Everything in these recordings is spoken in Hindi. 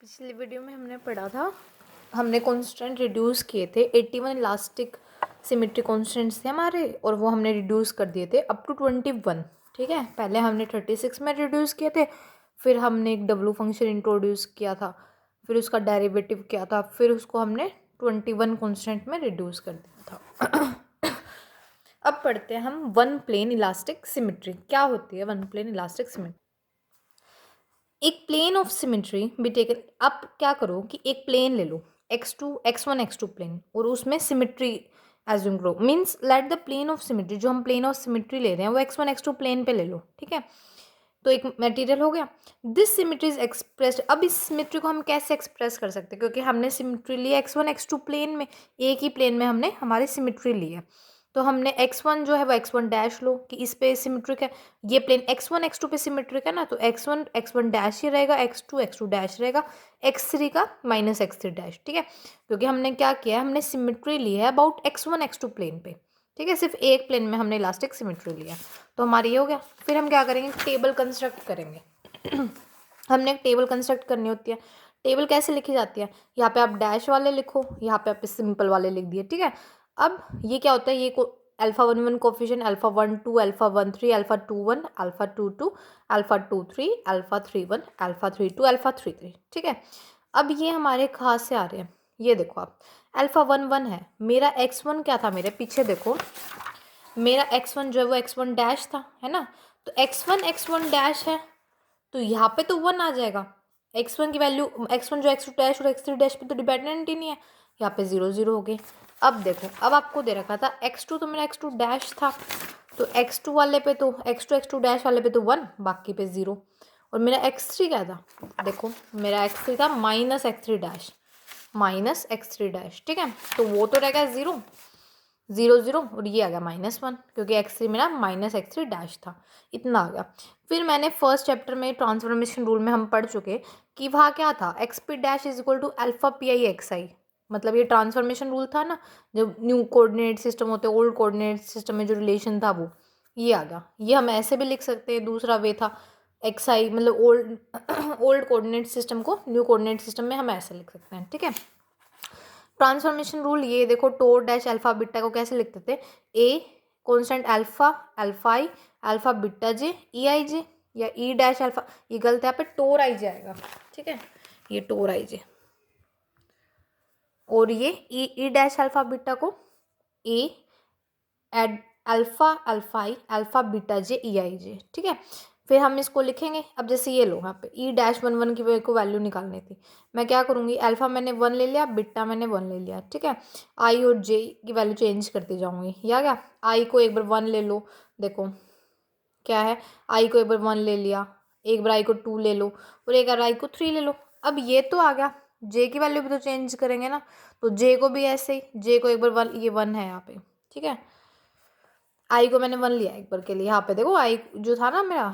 पिछली वीडियो में हमने पढ़ा था, हमने कांस्टेंट रिड्यूस किए थे। 81 इलास्टिक सिमेट्री कांस्टेंट्स थे हमारे, और वो हमने रिड्यूस कर दिए थे अप टू 21। ठीक है, पहले हमने 36 में रिड्यूस किए थे, फिर हमने एक डब्लू फंक्शन इंट्रोड्यूस किया था, फिर उसका डेरिवेटिव किया था, फिर उसको हमने 21 कांस्टेंट में रिड्यूस कर दिया था। अब पढ़ते हैं हम वन प्लेन इलास्टिक सिमेट्री। क्या होती है वन प्लेन इलास्टिक सिमेट्री? एक प्लेन ऑफ सिमेट्री भी टेकन। आप क्या करो कि एक प्लेन ले लो, x2 x1 x2 प्लेन, और उसमें सिमेट्री एज्यूम करो। Means let the plane of symmetry, जो हम प्लेन ऑफ सिमेट्री ले रहे हैं वो x1 x2 प्लेन पे ले लो। ठीक है, तो एक मटेरियल हो गया। This symmetry is expressed. अब इस सिमेट्री को हम कैसे एक्सप्रेस कर सकते हैं, क्योंकि हमने सिमेट्री ली है x1 x2 प्लेन में, एक ही प्लेन में हमने हमारी सिमेट्री ली है। तो हमने x1 जो है वो x1 डैश लो कि इस पे सिमेट्रिक है, ये प्लेन x1 x2 पे सिमेट्रिक है ना, तो x1 x1 डैश ही रहेगा, x2 x2 डैश रहेगा, x3 का माइनस x3 डैश। ठीक है, क्योंकि हमने क्या किया है, हमने सिमेट्री ली है अबाउट x1 x2 प्लेन पे। ठीक है, सिर्फ एक प्लेन में हमने इलास्टिक सिमेट्री लिया, तो हमारी ये हो गया। फिर हम क्या करेंगे, टेबल कंस्ट्रक्ट करेंगे। हमने एक टेबल कंस्ट्रक्ट करनी होती है। टेबल कैसे लिखी जाती है, यहाँ पे आप डैश वाले लिखो, यहाँ पे आप सिंपल वाले लिख दिए। ठीक है, अब ये क्या होता है, ये alpha 1 1 coefficient, alpha 1 2, alpha 1 3, alpha 2 1, alpha 2 2, alpha 2 3, alpha 3 1, alpha 3 2, alpha 3 3। ठीक है, अब ये हमारे कहाँ से आ रहे हैं, ये देखो आप, अल्फा 1 1 है, मेरा x1 क्या था, मेरे पीछे देखो, मेरा x1 जो है वो x1 डैश था, है ना। तो x1 डैश है, तो यहाँ पे तो 1 आ जाएगा। x1 की वैल्यू, x1 जो x2 डैश और x3 डैश पे तो डिपेंडेंट ही नहीं है, यहाँ पे 0 0 हो गए। अब देखो, अब आपको दे रखा था x2, तो मेरा x2 डैश था, तो x2 वाले पे तो x2 डैश वाले पे तो 1, बाकी पे 0। और मेरा x3 क्या था, देखो मेरा x3 था minus x3 dash, minus x3 dash. ठीक है, तो वो तो रहेगा 0 0 0, और ये आ गया -1, क्योंकि x3 मेरा माइनस x3 डैश था। इतना आ गया। फिर मैंने फर्स्ट चैप्टर में ट्रांसफॉर्मेशन रूल में हम पढ़ चुके कि वहाँ क्या था, x p dash is equal to alpha p i x i. मतलब ये ट्रांसफॉर्मेशन रूल था ना, जब न्यू कोऑर्डिनेट सिस्टम होते, ओल्ड कोऑर्डिनेट सिस्टम में जो रिलेशन था वो ये आ गया। ये हम ऐसे भी लिख सकते हैं, दूसरा वे था एक्स आई, मतलब ओल्ड ओल्ड कोऑर्डिनेट सिस्टम को न्यू कोऑर्डिनेट सिस्टम में हम ऐसे लिख सकते हैं। ठीक है, ट्रांसफॉर्मेशन रूल ये देखो, टोर डैश अल्फा बीटा को कैसे लिखते थे, a constant alpha alpha i alpha beta j e i j, या ई डैश अल्फा, ये गलत है, यहाँ पे टोर आई जे आएगा। ठीक है, ये टोर आई जे, और ये ई डैश अल्फा बीटा को a add alpha alpha i alpha beta j e i j. ठीक है, फिर हम इसको लिखेंगे। अब जैसे ये लो, यहाँ पे ई डैश 1 1 की को वैल्यू निकालनी थी, मैं क्या करूँगी, अल्फा मैंने 1 ले लिया, बीटा मैंने 1 ले लिया। ठीक है, आई और जे की वैल्यू चेंज करती जाऊँगी, या क्या, आई को एक बार 1 ले लो, देखो क्या है, आई को एक बार 1 ले लिया, एक बार आई को 2 ले लो, और एक बार आई को 3 ले लो। अब ये तो आ गया, जे की वैल्यू भी तो चेंज करेंगे ना, तो जे को भी ऐसे ही, जे को एक बार 1, ये 1 है यहाँ पे। ठीक है, आई को मैंने 1 लिया एक बार के लिए, यहाँ पे देखो आई जो था ना मेरा,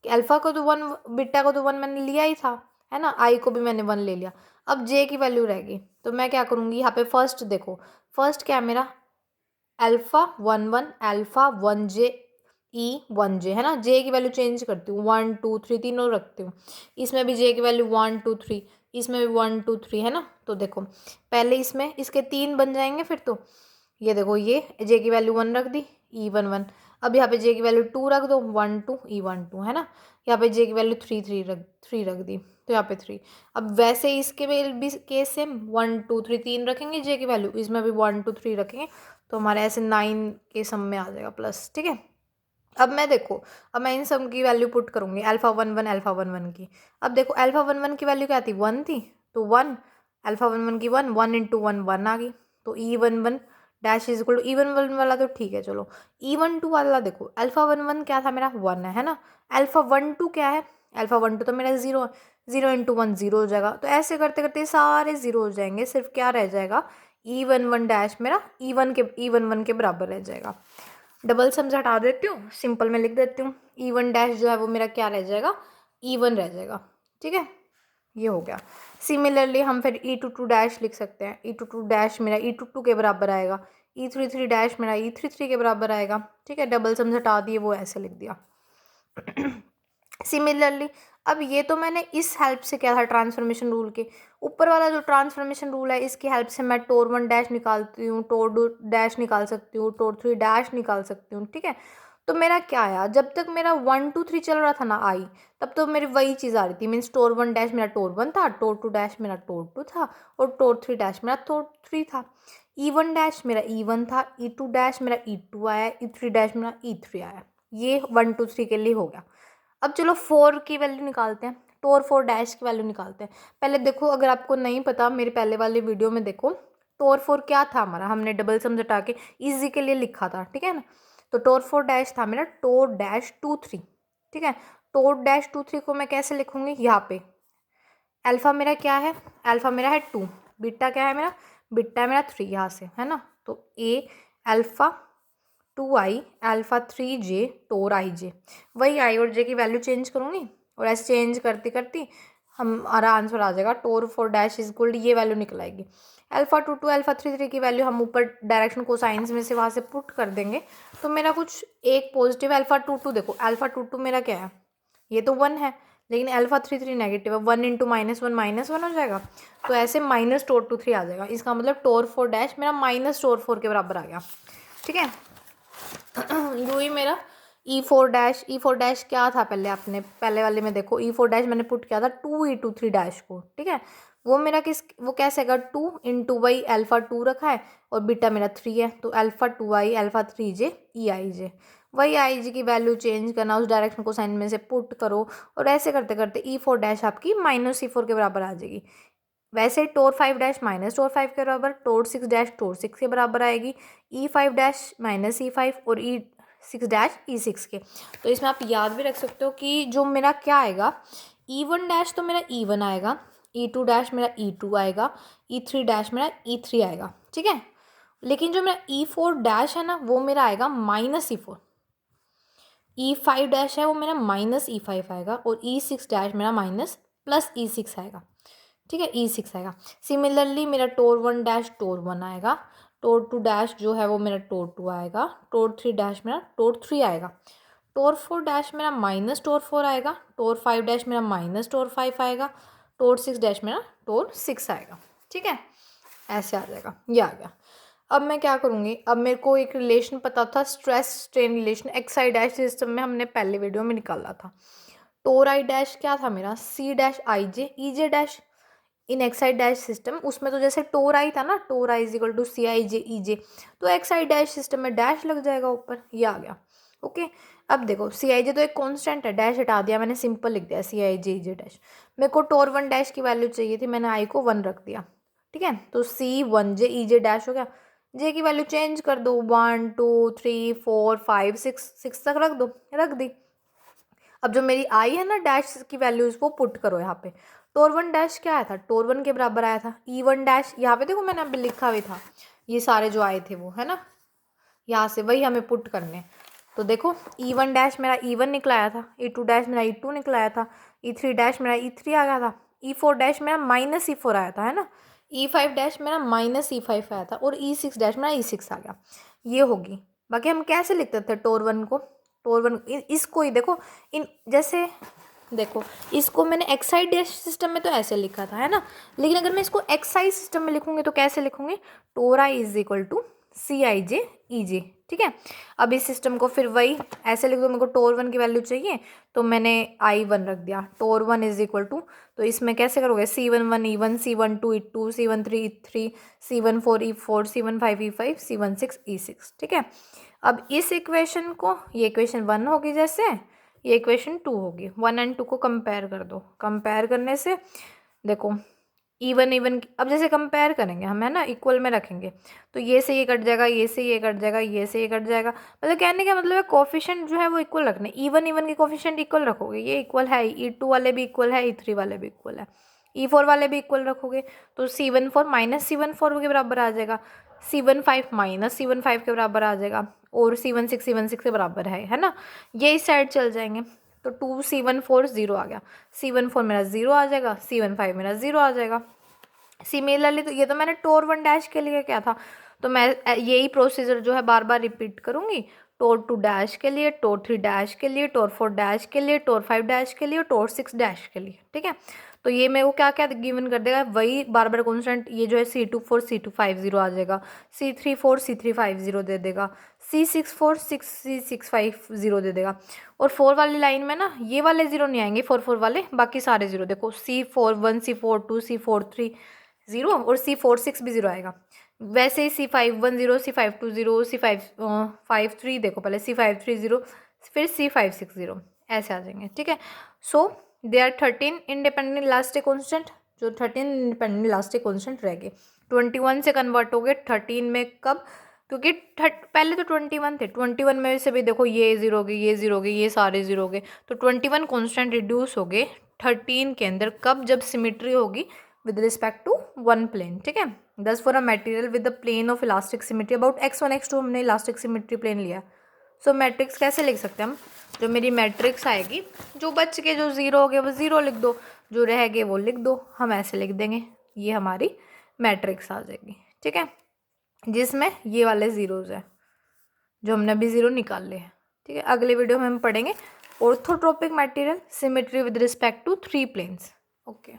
अल्फा को तो 1, बीटा को तो 1 मैंने लिया ही था, है ना, आई को भी मैंने 1 ले लिया। अब जे की वैल्यू रहेगी, तो मैं क्या करूँगी, यहाँ पे फर्स्ट देखो, फर्स्ट क्या है मेरा, अल्फा 1 1 अल्फा 1 जे ई 1 जे, है ना। जे की वैल्यू चेंज करती हूँ, 1 2 3 तीनों रखती हूँ, इसमें भी जे की वैल्यू 1 2 3, इसमें भी 1 2 3, है ना। तो देखो पहले इसमें इसके 3 बन जाएंगे, फिर तो ये देखो, ये जे की वैल्यू 1 रख दी, ई 1 1। अब यहाँ पे जे की वैल्यू 2 रख दो, 1 2 ई 1 2, है ना। यहाँ पे जे की वैल्यू 3 रख दी, तो यहाँ पे 3। अब वैसे इसके भी केस सेम, 1 2 3 3 रखेंगे जे की वैल्यू, इसमें भी 1 2 3 रखेंगे, तो हमारे ऐसे 9 के सम में आ जाएगा प्लस। ठीक है, अब मैं देखो, अब मैं इन सम की वैल्यू पुट करूँगी, अल्फा 1 1 अल्फा 1 1 की। अब देखो अल्फा 1 1 की वैल्यू क्या थी, 1 थी, तो 1, अल्फा 1 1 की 1 1 इंटू 1 1 आ गई, तो ई 1 1 डैश इज इक्वल टू ई 1 1 वाला तो ठीक है, चलो ई 1 2 वाला देखो, अल्फा 1 1 क्या था मेरा, 1 है ना। अल्फा 1 2 क्या है, अल्फा 1 2 तो मेरा 0 है, 0 इंटू 1 0 हो जाएगा। तो ऐसे करते करते सारे 0 हो जाएंगे, सिर्फ क्या रह जाएगा, ई 1 1 डैश मेरा ई 1 1 के बराबर रह जाएगा। डबल सम्स हटा देती हूँ, सिंपल में लिख देती हूँ, ई 1 डैश जो है वो मेरा क्या रह जाएगा, ई 1 रह जाएगा। ठीक है, ये हो गया। सिमिलरली हम फिर ई 2 2 डैश लिख सकते हैं, ई 2 2 डैश मेरा ई 2 2 के बराबर आएगा, ई 3 3 डैश मेरा ई 3 3 के बराबर आएगा। ठीक है, डबल सम्स हटा दिए, वो ऐसे लिख दिया। सिमिलरली अब ये तो मैंने इस हेल्प से किया था ट्रांसफॉर्मेशन रूल के, ऊपर वाला जो ट्रांसफॉर्मेशन रूल है इसकी हेल्प से मैं टोर 1 डैश निकालती हूँ, टोर 2 डैश निकाल सकती हूँ, टोर 3 डैश निकाल सकती हूँ, ठीक है। तो मेरा क्या आया, जब तक मेरा 1 2 3 चल रहा था ना आई, तब तो मेरी वही चीज़ आ रही थी, मीन्स टोर 1 डैश मेरा टोर 1 था, टोर 2 डैश मेरा टोर 2 था, और टोर 3 डैश मेरा टोर 3 था। E1 डैश मेरा E1 था, E2 डैश मेरा E2 आया, E3 डैश मेरा E3 आया। ये 1 2 3 के लिए हो गया। अब चलो 4 की वैल्यू निकालते हैं, टोर 4 डैश की वैल्यू निकालते हैं। पहले देखो, अगर आपको नहीं पता मेरे पहले वाले वीडियो में देखो, टोर 4 क्या था हमारा, हमने डबल सम हटा के इजी के लिए लिखा था, ठीक है ना। तो टोर 4 डैश था मेरा टोर डैश 2 3, ठीक है। टोर डैश 2 3 को मैं कैसे लिखूंगी, यहाँ पे अल्फा मेरा क्या है, अल्फा मेरा है 2, बीटा क्या है मेरा, बीटा है मेरा 3, यहाँ से है ना। तो ए अल्फा 2i अल्फा 3j टोर आई जे, वही आई और जे की वैल्यू चेंज करूँगी, और ऐसे चेंज करती करती हमारा आंसर आ जाएगा टोर 4 डैश इज इक्वल, ये वैल्यू निकल आएगी। अल्फा 2 2 अल्फा 3 3 की वैल्यू हम ऊपर डायरेक्शन कोसाइंस में से वहाँ से पुट कर देंगे, तो मेरा कुछ एक पॉजिटिव अल्फा 2 2, देखो अल्फा 2 2 मेरा क्या है, ये तो 1 है, लेकिन अल्फा 3 3 नेगेटिव है, 1 इंटू -1 हो जाएगा, तो ऐसे माइनस टोर 2 3 आ जाएगा। इसका मतलब टोर 4 डैश मेरा माइनस टोर 4 के बराबर आ गया, ठीक है। यू ही मेरा ई फोर डैश क्या था, पहले आपने पहले वाले में देखो, ई4 डैश मैंने पुट किया था 2e2 3 डैश को, ठीक है। वो कैसे आएगा, 2 इंटू वाई अल्फा 2 रखा है और बीटा मेरा 3 है, तो alpha 2i alpha 3j E i जे, वही आई जी की वैल्यू चेंज करना, उस डायरेक्शन को साइन में से पुट करो, और ऐसे करते करते ई4 डैश आपकी -e4 के बराबर आ जाएगी। वैसे टोर 5 डैश माइनस टोर 5 के बराबर, टोर 6 डैश टोर 6 के बराबर आएगी, E5 डैश -E5 और E6 डैश E6 के। तो इसमें आप याद भी रख सकते हो कि जो मेरा क्या आएगा, E1 डैश तो मेरा E1 आएगा, E2 डैश मेरा E2 आएगा, E3 डैश मेरा E3 आएगा, ठीक है। लेकिन जो मेरा E4 डैश है ना, वो मेरा आएगा -E4, E5 डैश है वो मेरा -E5 आएगा, और E6 डैश मेरा +E6 आएगा, ठीक है, E6 आएगा। सिमिलरली मेरा टोर 1 डैश टोर 1 आएगा, टोर 2 डैश जो है वो मेरा टोर 2 आएगा, टोर 3 डैश मेरा टोर 3 आएगा, टोर 4 डैश मेरा -टोर 4 आएगा, टोर 5 डैश मेरा -टोर 5 आएगा, टोर 6 डैश मेरा टोर 6 आएगा, ठीक है। ऐसे आ जाएगा, ये आ गया। अब मैं क्या करूँगी, अब मेरे को एक रिलेशन पता था, stress strain relation x I dash system में हमने पहले वीडियो में निकाला था। टोर आई डैश क्या था मेरा, C dash I J E J dash in X I dash system, उसमें तो जैसे टोर आई था ना, tau I is equal to C I J E J, तो एक्स आई डैश सिस्टम में डैश लग जाएगा ऊपर, ये आ गया, ओके। अब देखो सी आई जे तो एक कांस्टेंट है, डैश हटा दिया मैंने, सिंपल लिख दिया सी I J E J dash. मेरे को टोर 1 डैश की वैल्यू चाहिए थी, मैंने आई को 1 रख दिया, ठीक है। तो C1j ई जे डैश हो गया, जे की वैल्यू चेंज कर दो, 1 2 3 4 5 6 तक रख दो, रख दी। अब जो मेरी आई है ना डैश की वैल्यूज, वो पुट करो यहाँ पे। टोर 1 डैश क्या आया था, टोर 1 के बराबर आया था, E1 डैश यहाँ पे देखो मैंने अभी लिखा हुआ था, ये सारे जो आए थे वो है ना, यहाँ से वही हमें पुट करने। तो देखो E1 डैश मेरा E1 निकलाया था, E2 डैश मेरा E2 निकलाया था, E3 डैश मेरा E3 आ गया था, E4 डैश मेरा -E4 आया था, है ना। E5 डैश मेरा -E5 आया था, और E6 डैश मेरा E6 आ गया, ये होगी। बाकी हम कैसे लिखते थे टोर 1 को, टोर 1 इसको ही देखो, इन जैसे देखो इसको मैंने एक्साइड डैश सिस्टम में तो ऐसे लिखा था, है ना, लेकिन अगर मैं इसको एक्साइज सिस्टम में लिखूंगी तो कैसे लिखूंगी, टोर I is equal to C I J E जे, ठीक है। अब इस सिस्टम को फिर वही ऐसे लिख दो, मेरे को टोर 1 की वैल्यू चाहिए, तो मैंने I1 रख दिया, टोर 1 इज इक्वल टू, तो इसमें कैसे करोगे, C11 E1 C12 E2 C13 E3 C14 E4 C15 E5 C16 E6, ठीक है। अब इस इक्वेशन को, ये इक्वेशन 1 होगी, जैसे ये इक्वेशन 2 होगी, 1 और 2 को कंपेयर कर दो, कंपेयर करने से देखो इवन अब जैसे कंपेयर करेंगे हम, है ना, इक्वल में रखेंगे, तो ये से ये कट जाएगा, ये से ये कट जाएगा, ये से ये कट जाएगा, मतलब कहने का मतलब है कोफिशिएंट जो है वो इक्वल रखने, इवन के कोफिशिएंट इक्वल रखोगे, ये इक्वल है, E2 वाले भी इक्वल है, E3 वाले भी इक्वल है, E4 वाले भी इक्वल रखोगे, तो C14 -C14 के बराबर आ जाएगा, C15 -C15 के बराबर आ जाएगा, और C16 के बराबर है ना, ये इस साइड चल जाएंगे, तो 2C14 0 आ गया, C14 मेरा 0 आ जाएगा, C15 मेरा 0 आ जाएगा। सिमिलरली तो ये तो मैंने टोर 1 डैश के लिए क्या था, तो मैं यही प्रोसीजर जो है बार बार रिपीट करूँगी, टोर 2 डैश के लिए, टोर 3 डैश के लिए, टोर 4 डैश के लिए, टोर 5 डैश के लिए, टोर 6 डैश के लिए। ठीक है, तो ये मेरे को क्या क्या गिवन कर देगा, वही बार बार कॉन्स्टेंट, ये जो है C24 C250 आ जाएगा, C34 C350 दे देगा, C64 C650 दे देगा। और 4 वाली लाइन में ना ये वाले ज़ीरो नहीं आएंगे, 4 वाले, बाकी सारे ज़ीरो देखो, C41 C42 C43 ज़ीरो और C46 भी ज़ीरो आएगा। वैसे ही C510 C520 C553 देखो, पहले C530 फिर C560 ऐसे आ जाएंगे। ठीक है, so they are 13 independent elastic constant, जो 13 इंडिपेंडेंट इलास्टिक कॉन्स्टेंट रह गए। 21 से कन्वर्ट हो गए 13 में, कब, क्योंकि पहले तो 21 थे, 21 में से भी देखो ये ज़ीरो हो गए, ये ज़ीरो हो गए, ये सारे ज़ीरो हो गए, तो 21 कॉन्स्टेंट रिड्यूस हो गए 13 के अंदर, कब, जब सिमिट्री होगी with respect to one plane। ठीक है, thus for a material with the plane of elastic symmetry about x1 x2 हमने elastic symmetry plane लिया। सो मैट्रिक्स कैसे लिख सकते हैं हम, जो मेरी मैट्रिक्स आएगी, जो बच के जो ज़ीरो हो गए वो ज़ीरो लिख दो, जो रह गए वो लिख दो, हम ऐसे लिख देंगे, ये हमारी मैट्रिक्स आ जाएगी। ठीक है, जिसमें ये वाले ज़ीरोज़ हैं जो हमने अभी ज़ीरो निकाल लिए हैं। ठीक है, अगले वीडियो में हम पढ़ेंगे orthotropic material symmetry with respect to 3 planes. Okay.